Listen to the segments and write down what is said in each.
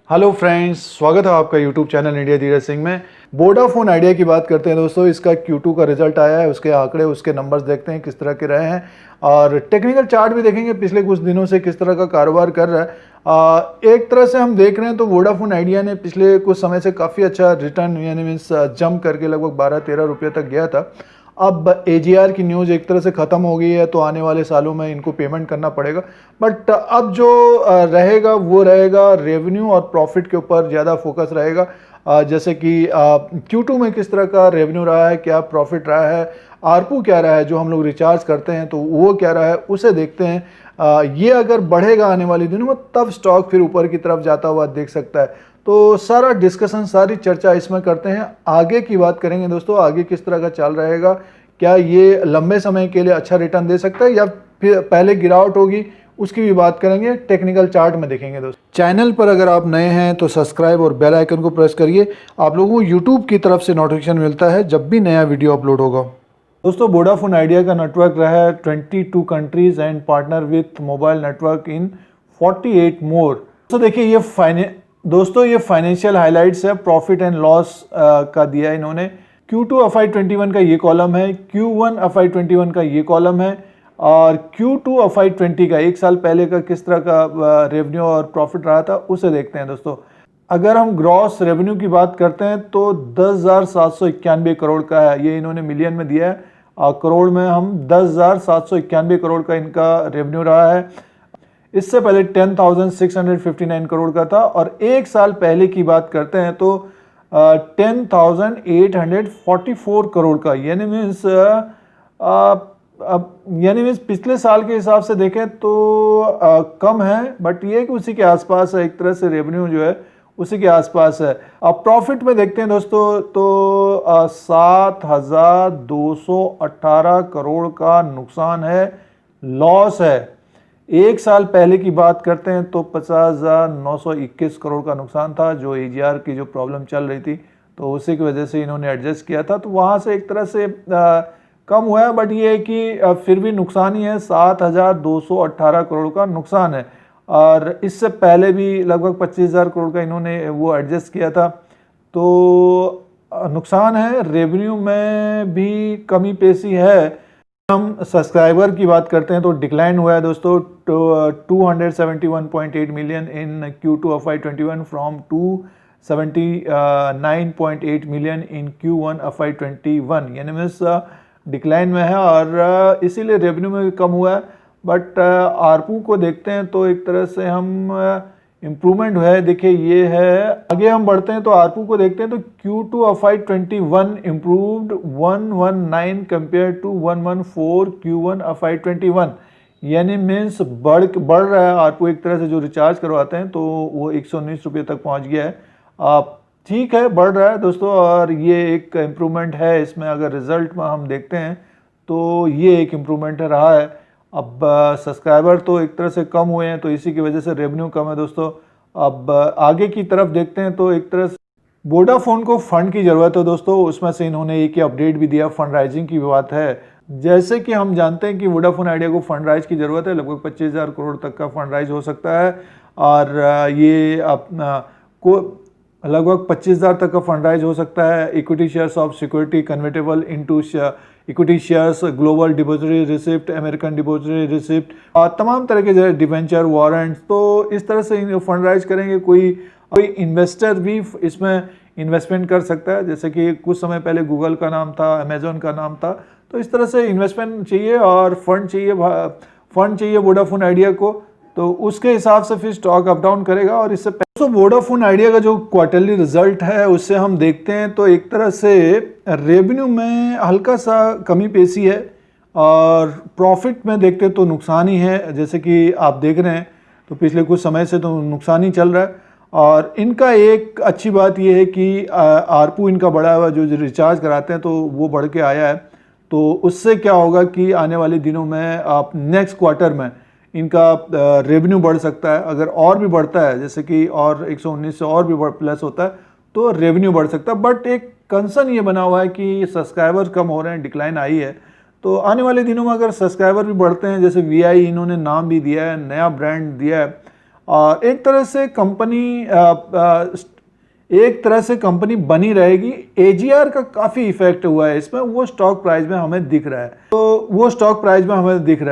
Hello friends, स्वागत है आपका YouTube channel India Dheeraj Singh में। वोडाफोन आइडिया की बात करते हैं दोस्तों। इसका Q2 का रिजल्ट आया है, उसके आंकड़े, उसके नंबर्स देखते हैं किस तरह के रहे हैं और टेक्निकल चार्ट भी देखेंगे पिछले कुछ दिनों से किस तरह का कारोबार कर रहा है। एक तरह से हम देख रहे हैं तो वोडाफोन आइडिया ने पिछले कुछ समय से काफ़ी अच्छा रिटर्न यानी मीन्स जंप करके लगभग 12-13 रुपये तक गया था। अब AGR की न्यूज़ एक तरह से ख़त्म हो गई है तो आने वाले सालों में इनको पेमेंट करना पड़ेगा। बट अब जो रहेगा वो रहेगा रेवेन्यू और प्रॉफिट के ऊपर ज़्यादा फोकस रहेगा। जैसे कि Q2 में किस तरह का रेवेन्यू रहा है, क्या प्रॉफिट रहा है, आरपू क्या रहा है, जो हम लोग रिचार्ज करते हैं तो वो क्या रहा है, उसे देखते हैं। ये अगर बढ़ेगा आने वाले दिनों में तब स्टॉक फिर ऊपर की तरफ जाता हुआ देख सकता है। तो सारा डिस्कशन, सारी चर्चा इसमें करते हैं। आगे की बात करेंगे दोस्तों, आगे किस तरह का चाल रहेगा, क्या ये लंबे समय के लिए अच्छा रिटर्न दे सकता है या फिर पहले गिरावट होगी, उसकी भी बात करेंगे। टेक्निकल चार्ट में देखेंगे दोस्तों। चैनल पर अगर आप नए हैं तो सब्सक्राइब और बेल आइकन को प्रेस करिए। आप लोगों को यूट्यूब की तरफ से नोटिफिकेशन मिलता है जब भी नया वीडियो अपलोड होगा। दोस्तों, वोडाफोन आइडिया का नेटवर्क रहा है 22 countries and partner with mobile network इन 48 मोर। तो देखिए ये फाइनेंशियल हाइलाइट्स है, प्रॉफिट एंड लॉस का दिया है इन्होंने। Q2 FY21 का ये कॉलम है, Q1 FY21 का ये कॉलम है और Q2 FY20 का एक साल पहले का किस तरह का रेवेन्यू और प्रॉफिट रहा था उसे देखते हैं दोस्तों। अगर हम ग्रॉस रेवेन्यू की बात करते हैं तो 10,791 करोड़ का है, ये इन्होंने मिलियन में दिया है और करोड़ में हम 10,791 करोड़ का इनका रेवेन्यू रहा है। इससे पहले 10,659 करोड़ का था और एक साल पहले की बात करते हैं तो 10,844 करोड़ का, यानी मीन्स पिछले साल के हिसाब से देखें तो कम है, बट ये कि उसी के आसपास है। एक तरह से रेवेन्यू जो है उसी के आसपास है। अब प्रॉफिट में देखते हैं दोस्तों तो 7,218 करोड़ का नुकसान है, लॉस है। एक साल पहले की बात करते हैं तो 50,921 करोड़ का नुकसान था, जो AGR की जो प्रॉब्लम चल रही थी तो उसी की वजह से इन्होंने एडजस्ट किया था, तो वहाँ से एक तरह से कम हुआ है। बट ये है कि फिर भी नुकसान ही है, 7,218 करोड़ का नुकसान है और इससे पहले भी लगभग 25,000 करोड़ का इन्होंने वो एडजस्ट किया था, तो नुकसान है। रेवेन्यू में भी कमी पेशी है। हम सब्सक्राइबर की बात करते हैं तो डिक्लाइन हुआ है दोस्तों, 271.8 million in Q2 FY21 from 279.8 million in Q1 FY21, यानी मीन्स डिक्लाइन में है और इसीलिए रेवेन्यू में भी कम हुआ है। बट आरपू को देखते हैं तो एक तरह से हम इम्प्रूवमेंट है। देखिए ये है, आगे हम बढ़ते हैं तो आरपू को देखते हैं तो Q2 FY21 improved 119 compare to 114 Q1 FY21, यानी मीन्स बढ़ रहा है आरपू। एक तरह से जो रिचार्ज करवाते हैं तो वो 119 रुपये तक पहुंच गया है। ठीक है, बढ़ रहा है दोस्तों और ये एक इम्प्रूवमेंट है इसमें। अगर रिजल्ट में हम देखते हैं तो ये एक इम्प्रूवमेंट रहा है। अब सब्सक्राइबर तो एक तरह से कम हुए हैं तो इसी की वजह से रेवेन्यू कम है दोस्तों। अब आगे की तरफ देखते हैं तो एक तरह से वोडाफोन को फंड की ज़रूरत है दोस्तों, उसमें से इन्होंने एक अपडेट भी दिया, फंड राइजिंग की बात है। जैसे कि हम जानते हैं कि वोडाफोन आइडिया को फंड राइज की ज़रूरत है, लगभग 25,000 करोड़ तक का फंड राइज हो सकता है और ये अपना को लगभग 25,000 तक का फंड राइज हो सकता है। Equity shares of security convertible into equity shares, global depository receipt, American depository receipt और तमाम तरह के डिवेंचर, वारंट्स, तो इस तरह से फंड राइज करेंगे। कोई इन्वेस्टर भी इसमें इन्वेस्टमेंट कर सकता है, जैसे कि कुछ समय पहले गूगल का नाम था, अमेजोन का नाम था, तो इस तरह से इन्वेस्टमेंट चाहिए और फंड चाहिए वोडाफोन आइडिया को, तो उसके हिसाब से फिर स्टॉक अप डाउन करेगा। और इससे तो वोडाफोन आइडिया का जो क्वार्टरली रिजल्ट है उससे हम देखते हैं तो एक तरह से रेवेन्यू में हल्का सा कमी पेशी है और प्रॉफिट में देखते हैं तो नुकसान ही है। जैसे कि आप देख रहे हैं तो पिछले कुछ समय से तो नुकसान ही चल रहा है। और इनका एक अच्छी बात यह है कि आरपू इनका बढ़ा हुआ, जो रिचार्ज कराते हैं तो वो बढ़ के आया है, तो उससे क्या होगा कि आने वाले दिनों में आप नेक्स्ट क्वार्टर में इनका रेवेन्यू बढ़ सकता है। अगर और भी बढ़ता है, जैसे कि और 119 से और भी प्लस होता है तो रेवेन्यू बढ़ सकता है। बट एक कंसर्न ये बना हुआ है कि सब्सक्राइबर कम हो रहे हैं, डिक्लाइन आई है, तो आने वाले दिनों में अगर सब्सक्राइबर भी बढ़ते हैं, जैसे VI इन्होंने नाम भी दिया है, नया ब्रांड दिया है, और एक तरह से कंपनी बनी रहेगी। एजीआर का काफ़ी इफेक्ट हुआ है इसमें, वो स्टॉक प्राइस में हमें दिख रहा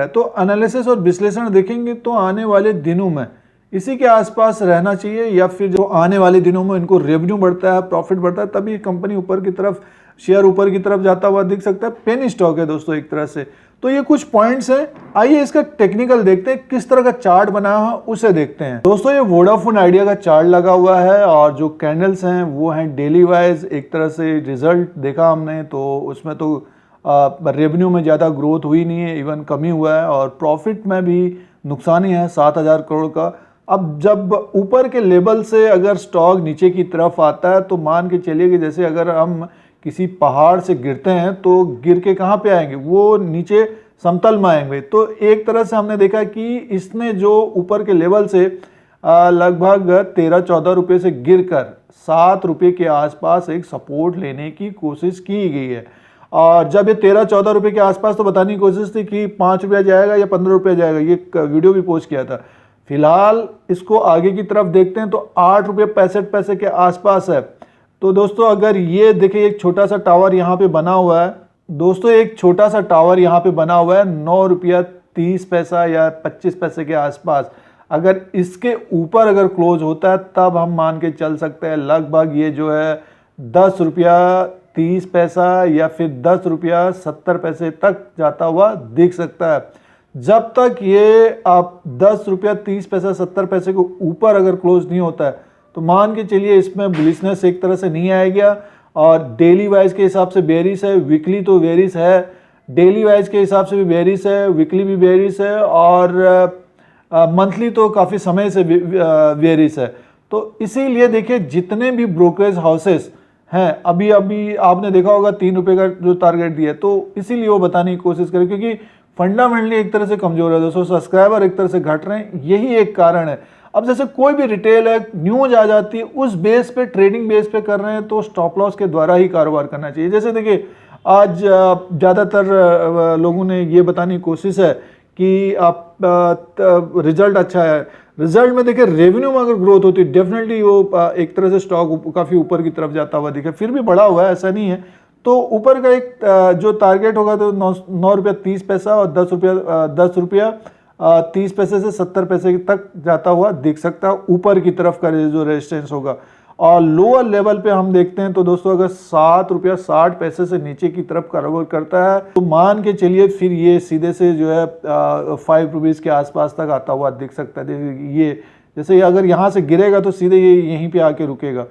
है। तो एनालिसिस और विश्लेषण देखेंगे तो आने वाले दिनों में इसी के आसपास रहना चाहिए, या फिर जो आने वाले दिनों में इनको रेवेन्यू बढ़ता है, प्रॉफिट बढ़ता है, तभी कंपनी ऊपर की तरफ, शेयर ऊपर की तरफ जाता हुआ दिख सकता है। पेनी स्टॉक है दोस्तों एक तरह से। तो ये कुछ पॉइंट्स हैं, आइए इसका टेक्निकल देखते हैं, किस तरह का चार्ट बना है उसे देखते हैं। दोस्तों ये वोडाफोन आइडिया का चार्ट लगा हुआ है और जो कैंडल्स हैं वो हैं डेली वाइज। एक तरह से रिजल्ट देखा हमने तो उसमें तो रेवेन्यू में ज़्यादा ग्रोथ हुई नहीं है, इवन कमी हुआ है, और प्रॉफिट में भी नुकसान ही है 7,000 करोड़ का। अब जब ऊपर के लेवल से अगर स्टॉक नीचे की तरफ आता है तो मान के चलिए कि जैसे अगर हम किसी पहाड़ से गिरते हैं तो गिर के कहाँ पे आएंगे, वो नीचे समतल में आएंगे। तो एक तरह से हमने देखा कि इसने जो ऊपर के लेवल से लगभग 13-14 रुपये से गिरकर 7 रुपये के आसपास एक सपोर्ट लेने की कोशिश की गई है। और जब ये 13-14 रुपये के आसपास तो बताने की कोशिश थी कि 5 रुपया जाएगा या 15 रुपया जाएगा, ये वीडियो भी पोस्ट किया था। फिलहाल इसको आगे की तरफ देखते हैं तो 8 रुपये 65 पैसे के आसपास है। तो दोस्तों अगर ये देखिए एक छोटा सा टावर यहाँ पे बना हुआ है, दोस्तों एक छोटा सा टावर यहाँ पे बना हुआ है 9 रुपया 30 पैसा या 25 पैसे के आसपास। अगर इसके ऊपर अगर क्लोज होता है तब हम मान के चल सकते हैं लगभग ये जो है 10 रुपया 30 पैसा या फिर 10 रुपया 70 पैसे तक जाता हुआ दिख सकता है। जब तक ये आप 10 रुपया 30 पैसा 70 पैसे को ऊपर अगर क्लोज नहीं होता है तो मान के चलिए इसमें बुलिशनेस एक तरह से नहीं आएगा। और डेली वाइज के हिसाब से बेरिश है, वीकली तो बेरिश है, डेली वाइज के हिसाब से भी बेरिश है, वीकली भी बेरिश है, और मंथली तो काफ़ी समय से बेरिश है। तो इसीलिए देखिए जितने भी ब्रोकरेज हाउसेस हैं, अभी आपने देखा होगा 3 रुपये का जो टारगेट दिया है, तो इसीलिए वो बताने की कोशिश करें क्योंकि फंडामेंटली एक तरह से कमजोर है दोस्तों, सब्सक्राइबर एक तरह से घट रहे हैं, यही एक कारण है। अब जैसे कोई भी रिटेल है, न्यूज आ जाती है, उस बेस पे, ट्रेडिंग बेस पे कर रहे हैं तो स्टॉप लॉस के द्वारा ही कारोबार करना चाहिए। जैसे देखिए आज ज़्यादातर लोगों ने ये बताने की कोशिश है कि आप रिजल्ट अच्छा है, रिजल्ट में देखिए रेवेन्यू में अगर ग्रोथ होती है डेफिनेटली वो एक तरह से स्टॉक काफ़ी ऊपर की तरफ जाता हुआ दिखे, फिर भी बढ़ा हुआ है ऐसा नहीं है। तो ऊपर का एक जो टारगेट होगा तो 9 रुपया 30 पैसा और 10 रुपया 30 पैसे से 70 पैसे तक जाता हुआ दिख सकता है ऊपर की तरफ का जो रेजिस्टेंस होगा। और लोअर लेवल पे हम देखते हैं तो दोस्तों अगर 7 रुपया 60 पैसे से नीचे की तरफ कारोबार करता है तो मान के चलिए फिर ये सीधे से जो है 5 रुपीज़ के आसपास तक आता हुआ दिख सकता है। ये जैसे अगर यहाँ से गिरेगा तो सीधे ये यहीं पे आके रुकेगा।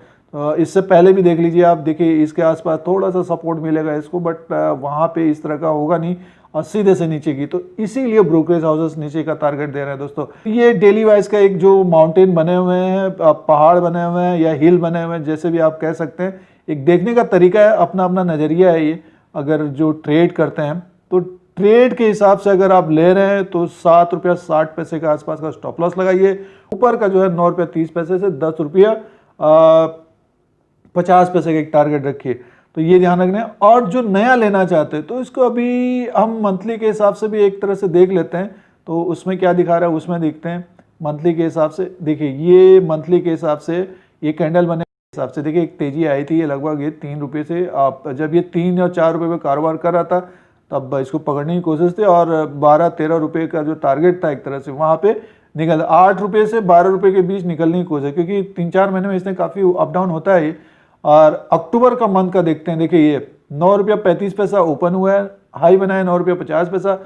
इससे पहले भी देख लीजिए आप, देखिए इसके आसपास थोड़ा सा सपोर्ट मिलेगा इसको, बट वहाँ पे इस तरह का होगा नहीं और सीधे से नीचे की। तो इसीलिए ब्रोकरेज हाउसेस नीचे का टारगेट दे रहे हैं दोस्तों। ये डेली वाइज का एक जो माउंटेन बने हुए हैं, पहाड़ बने हुए हैं या हिल बने हुए हैं, जैसे भी आप कह सकते हैं, एक देखने का तरीका है, अपना अपना नज़रिया है ये। अगर जो ट्रेड करते हैं तो ट्रेड के हिसाब से अगर आप ले रहे हैं तो 7 रुपया 60 पैसे के आसपास का स्टॉप लॉस लगाइए। ऊपर का जो है 9 रुपया 30 पैसे से 10 रुपया 50 पैसे का एक टारगेट रखिए। तो ये ध्यान रखना है। और जो नया लेना चाहते हैं तो इसको अभी हम मंथली के हिसाब से भी एक तरह से देख लेते हैं। तो उसमें क्या दिखा रहा है उसमें देखते हैं मंथली के हिसाब से। देखिए ये मंथली के हिसाब से ये कैंडल बने के हिसाब से देखिए एक तेजी आई थी, ये लगभग ये 3 रुपये से आप जब ये 3 या 4 रुपये में कारोबार कर रहा था तब इसको पकड़ने की कोशिश थी और 12-13 रुपये का जो टारगेट था एक तरह से वहाँ पे निकल 8 रुपये से 12 रुपये के बीच निकलने की कोशिश, क्योंकि 3-4 महीने में इसने काफ़ी अप डाउन होता है। और अक्टूबर का मंथ का देखते हैं, देखिए ये 9 रुपया 35 पैसा ओपन हुआ है, हाई बनाया 9 रुपया 50 पैसा,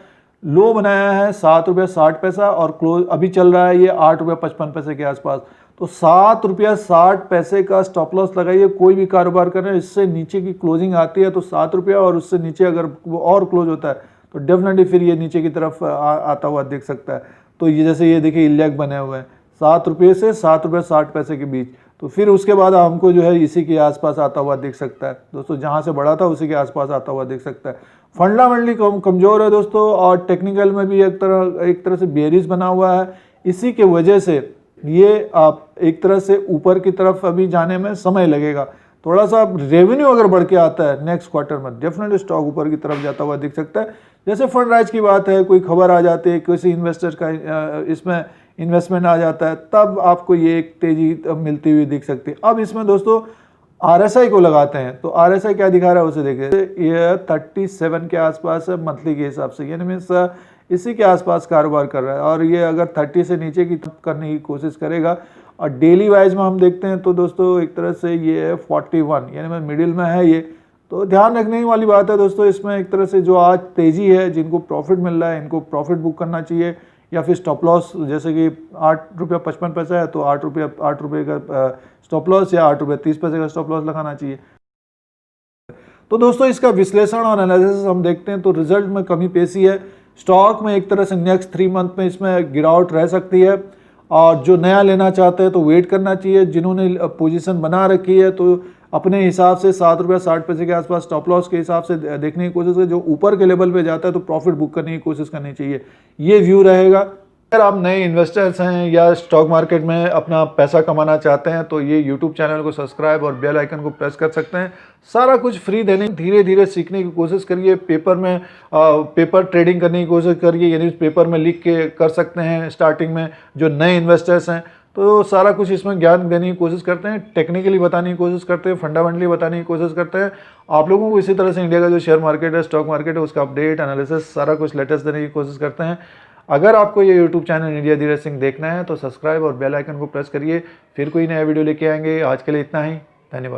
लो बनाया है 7 रुपया 60 पैसा और क्लोज अभी चल रहा है ये 8 रुपया 55 पैसे के आसपास। तो 7 रुपया 60 पैसे का स्टॉप लॉस लगाइए कोई भी कारोबार कर रहे हैं। इससे नीचे की क्लोजिंग आती है तो 7 रुपया और उससे नीचे अगर वो और क्लोज होता है तो डेफिनेटली फिर ये नीचे की तरफ आता हुआ दिख सकता है। तो ये जैसे ये देखिए इलेक्ट बने हुए हैं 7 रुपये से 7 रुपया 60 पैसे के बीच, तो फिर उसके बाद हमको जो है इसी के आसपास आता हुआ दिख सकता है दोस्तों, जहाँ से बढ़ा था उसी के आसपास आता हुआ दिख सकता है। फंडामेंटली कमजोर है दोस्तों और टेक्निकल में भी एक तरह से बेरिश बना हुआ है। इसी के वजह से ये आप एक तरह से ऊपर की तरफ अभी जाने में समय लगेगा। थोड़ा सा रेवेन्यू अगर बढ़ के आता है नेक्स्ट क्वार्टर में डेफिनेटली स्टॉक ऊपर की तरफ जाता हुआ दिख सकता है। जैसे फंड राइज की बात है, कोई खबर आ जाती है, किसी इन्वेस्टर का इसमें इन्वेस्टमेंट आ जाता है, तब आपको ये एक तेजी मिलती हुई दिख सकती है। अब इसमें दोस्तों RSI को लगाते हैं, तो RSI क्या दिखा रहा है उसे देखिए, ये 37 के आसपास है मंथली के हिसाब से, यानी मीन्स इसी के आसपास कारोबार कर रहा है। और ये अगर 30 से नीचे की करने की कोशिश करेगा, और डेली वाइज में हम देखते हैं तो दोस्तों एक तरह से ये है 41, यानी मैं मिडिल में है ये। तो ध्यान रखने वाली बात है दोस्तों, इसमें एक तरह से जो आज तेजी है, जिनको प्रॉफिट मिल रहा है इनको प्रॉफिट बुक करना चाहिए, या फिर स्टॉप लॉस, जैसे कि 8 रुपया 55 पैसा है तो 8 रुपये का स्टॉप लॉस, या 8 रुपये 30 पैसे का स्टॉप लॉस लगाना चाहिए। तो दोस्तों इसका विश्लेषण और एनालिसिस हम देखते हैं तो रिजल्ट में कमी पेशी है। स्टॉक में एक तरह से नेक्स्ट 3 मंथ में इसमें गिरावट रह सकती है, और जो नया लेना चाहते हैं तो वेट करना चाहिए। जिन्होंने पोजीशन बना रखी है तो अपने हिसाब से 7 रुपया 60 पैसे के आसपास स्टॉप लॉस के हिसाब से देखने की कोशिश करें। जो ऊपर के लेवल पे जाता है तो प्रॉफिट बुक करने की कोशिश करनी चाहिए, ये व्यू रहेगा। अगर आप नए इन्वेस्टर्स हैं या स्टॉक मार्केट में अपना पैसा कमाना चाहते हैं तो ये यूट्यूब चैनल को सब्सक्राइब और बेल आइकन को प्रेस कर सकते हैं। सारा कुछ फ्री देने, धीरे धीरे सीखने की कोशिश करिए। पेपर ट्रेडिंग करने की कोशिश करिए, यानी पेपर में लिख के कर सकते हैं स्टार्टिंग में। जो नए इन्वेस्टर्स हैं तो सारा कुछ इसमें ज्ञान देने की कोशिश करते हैं, टेक्निकली बताने की कोशिश करते हैं, फंडामेंटली बताने की कोशिश करते हैं आप लोगों को। इसी तरह से इंडिया का जो शेयर मार्केट है, स्टॉक मार्केट है, उसका अपडेट एनालिसिस सारा कुछ लेटेस्ट देने की कोशिश करते हैं। अगर आपको ये YouTube channel India Dheeraj Singh देखना है तो सब्सक्राइब और बेल आइकन को प्रेस करिए। फिर कोई नया वीडियो लेके आएंगे। आज के लिए इतना ही, धन्यवाद।